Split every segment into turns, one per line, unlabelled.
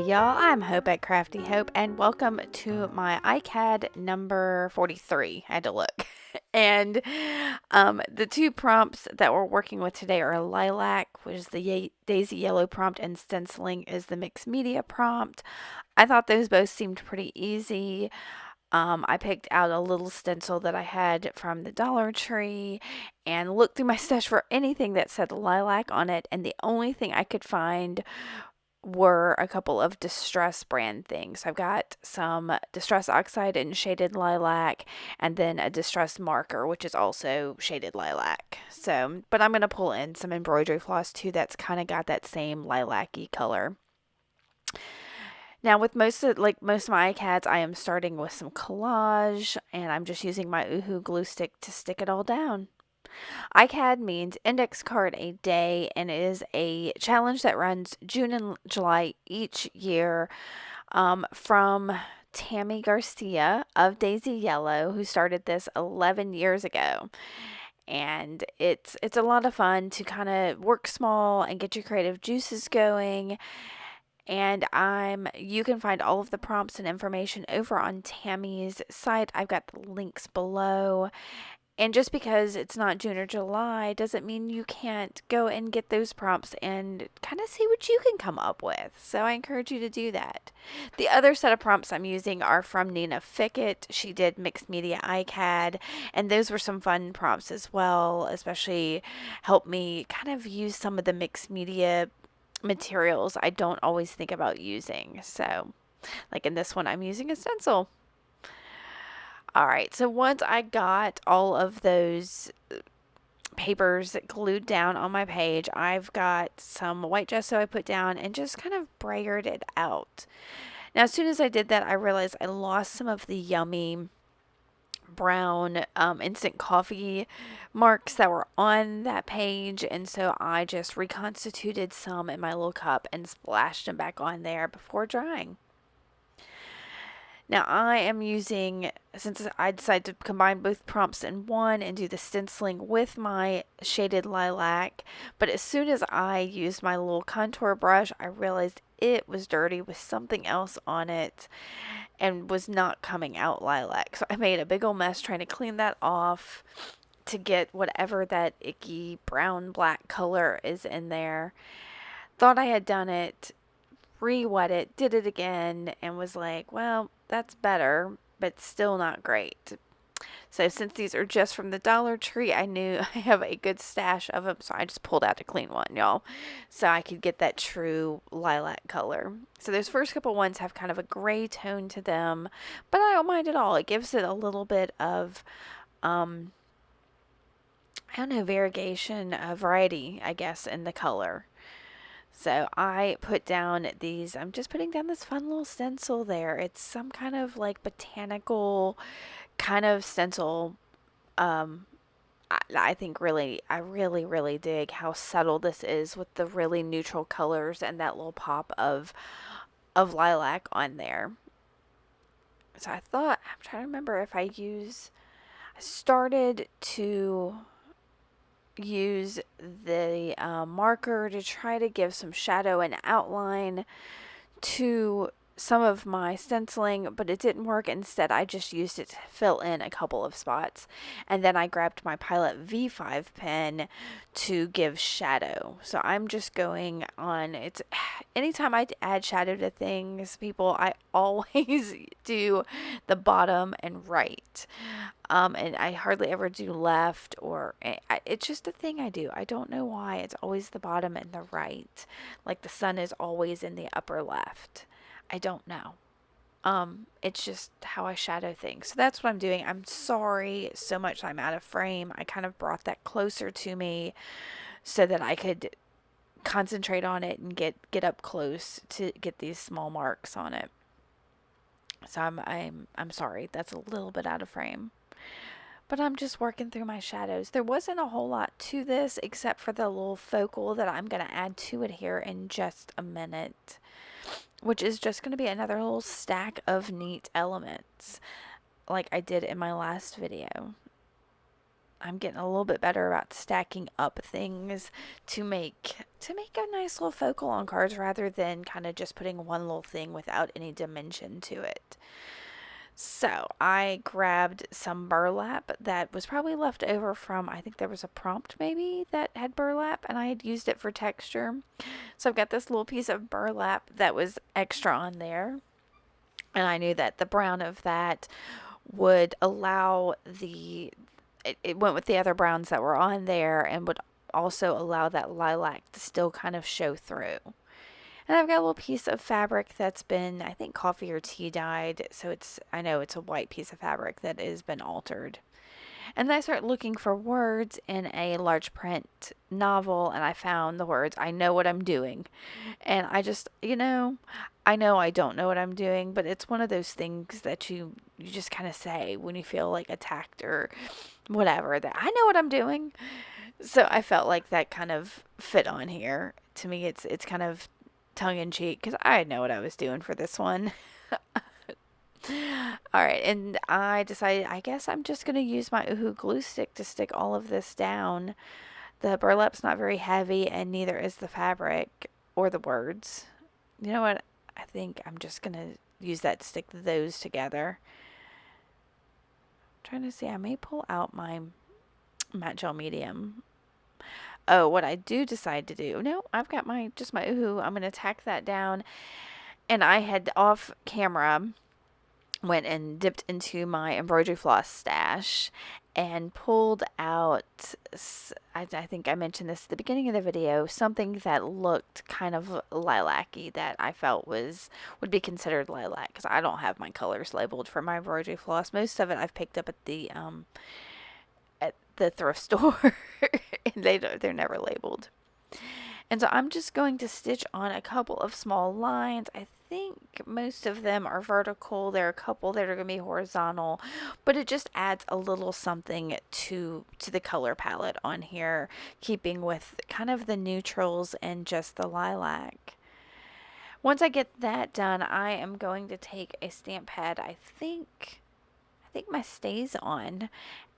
y'all, I'm Hope at Crafty Hope, and welcome to my ICAD number 43. I had to look. And the two prompts that we're working with today are Lilac, which is the Daisy Yellow prompt, and Stenciling is the Mixed Media prompt. I thought those both seemed pretty easy. I picked out a little stencil that I had from the Dollar Tree and looked through my stash for anything that said lilac on it, and the only thing I could find were a couple of Distress brand things. So I've got some Distress Oxide in shaded lilac and then a Distress marker, which is also shaded lilac. So, but I'm going to pull in some embroidery floss too that's kind of got that same lilac-y color. Now with most of my ICADs, I am starting with some collage and I'm just using my Uhu glue stick to stick it all down. ICAD means Index Card a Day, and it is a challenge that runs June and July each year from Tammy Garcia of Daisy Yellow, who started this 11 years ago. And it's a lot of fun to kind of work small and get your creative juices going. And you can find all of the prompts and information over on Tammy's site. I've got the links below. And just because it's not June or July doesn't mean you can't go and get those prompts and kind of see what you can come up with. So I encourage you to do that. The other set of prompts I'm using are from Nina Fickett. She did Mixed Media ICAD, and those were some fun prompts as well, especially helped me kind of use some of the mixed media materials I don't always think about using. So, like in this one, I'm using a stencil. All right, so once I got all of those papers glued down on my page, I've got some white gesso I put down and just kind of brayered it out. Now, as soon as I did that, I realized I lost some of the yummy brown instant coffee marks that were on that page, and so I just reconstituted some in my little cup and splashed them back on there before drying. Now I am using, since I decided to combine both prompts in one and do the stenciling with my shaded lilac, but as soon as I used my little contour brush, I realized it was dirty with something else on it and was not coming out lilac. So I made a big old mess trying to clean that off to get whatever that icky brown black color is in there. Thought I had done it, re-wet it, did it again, and was like, well, that's better, but still not great. So since these are just from the Dollar Tree, I knew I have a good stash of them, so I just pulled out a clean one, y'all, so I could get that true lilac color. So those first couple ones have kind of a gray tone to them, but I don't mind at all. It gives it a little bit of, I don't know, variegation, variety, I guess, in the color. So I put down these, I'm just putting down this fun little stencil there. It's some kind of like botanical kind of stencil. I think I really dig how subtle this is with the really neutral colors and that little pop of lilac on there. So I'm trying to remember if I started to use the marker to try to give some shadow and outline to some of my stenciling, but it didn't work. Instead, I just used it to fill in a couple of spots, and then I grabbed my Pilot V5 pen to give shadow. So I'm just going on, it's anytime I add shadow to things, people, I always do the bottom and right. And I hardly ever do left, or it's just a thing I do. I don't know why. It's always the bottom and the right. Like the sun is always in the upper left. I don't know. It's just how I shadow things. So that's what I'm doing. I'm sorry so much I'm out of frame. I kind of brought that closer to me so that I could concentrate on it and get up close to get these small marks on it. So I'm sorry. That's a little bit out of frame. But I'm just working through my shadows. There wasn't a whole lot to this except for the little focal that I'm going to add to it here in just a minute, which is just going to be another little stack of neat elements like I did in my last video. I'm getting a little bit better about stacking up things to make a nice little focal on cards rather than kind of just putting one little thing without any dimension to it. So I grabbed some burlap that was probably left over from, I think there was a prompt maybe that had burlap, and I had used it for texture. So I've got this little piece of burlap that was extra on there, and I knew that the brown of that would allow it went with the other browns that were on there and would also allow that lilac to still kind of show through. And I've got a little piece of fabric that's been, I think, coffee or tea dyed. So I know it's a white piece of fabric that has been altered. And then I started looking for words in a large print novel, and I found the words, I know what I'm doing. And I just, I know I don't know what I'm doing, but it's one of those things that you just kind of say when you feel like attacked or whatever, that I know what I'm doing. So I felt like that kind of fit on here. To me, it's kind of tongue in cheek because I know what I was doing for this one. All right, and I decided I guess I'm just going to use my Uhu glue stick to stick all of this down. The burlap's not very heavy, and neither is the fabric or the words. You know what? I think I'm just going to use that to stick those together. I'm trying to see, I may pull out my matte gel medium. Oh, what I do decide to do. No, I've got my Uhu. I'm going to tack that down. And I had off camera went and dipped into my embroidery floss stash and pulled out, I think I mentioned this at the beginning of the video, something that looked kind of lilac-y that I felt would be considered lilac, because I don't have my colors labeled for my embroidery floss. Most of it I've picked up at the thrift store and they're never labeled. And so I'm just going to stitch on a couple of small lines. I think most of them are vertical. There are a couple that are going to be horizontal, but it just adds a little something to the color palette on here, keeping with kind of the neutrals and just the lilac. Once I get that done, I am going to take a stamp pad, I think my stays on,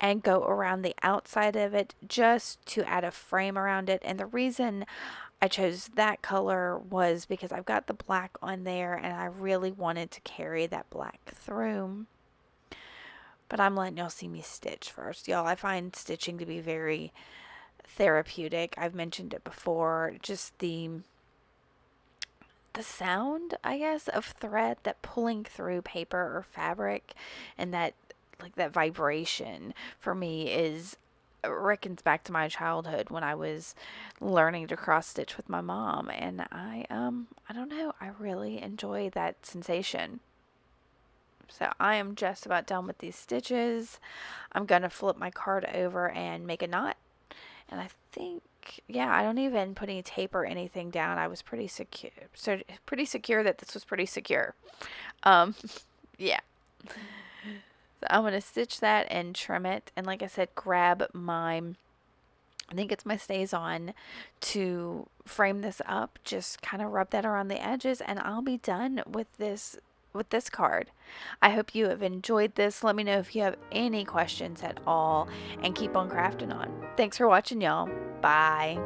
and go around the outside of it just to add a frame around it. And the reason I chose that color was because I've got the black on there and I really wanted to carry that black through. But I'm letting y'all see me stitch first. Y'all, I find stitching to be very therapeutic. I've mentioned it before. Just the sound, I guess, of thread that pulling through paper or fabric, and that vibration for me reckons back to my childhood when I was learning to cross stitch with my mom, and I don't know, I really enjoy that sensation. So I am just about done with these stitches. I'm gonna flip my card over and make a knot, and I think, yeah, I don't even put any tape or anything down. I was pretty secure that this was pretty secure. Yeah. So I'm going to stitch that and trim it. And like I said, grab I think it's my stays on to frame this up. Just kind of rub that around the edges and I'll be done with this card. I hope you have enjoyed this. Let me know if you have any questions at all and keep on crafting on. Thanks for watching, y'all. Bye.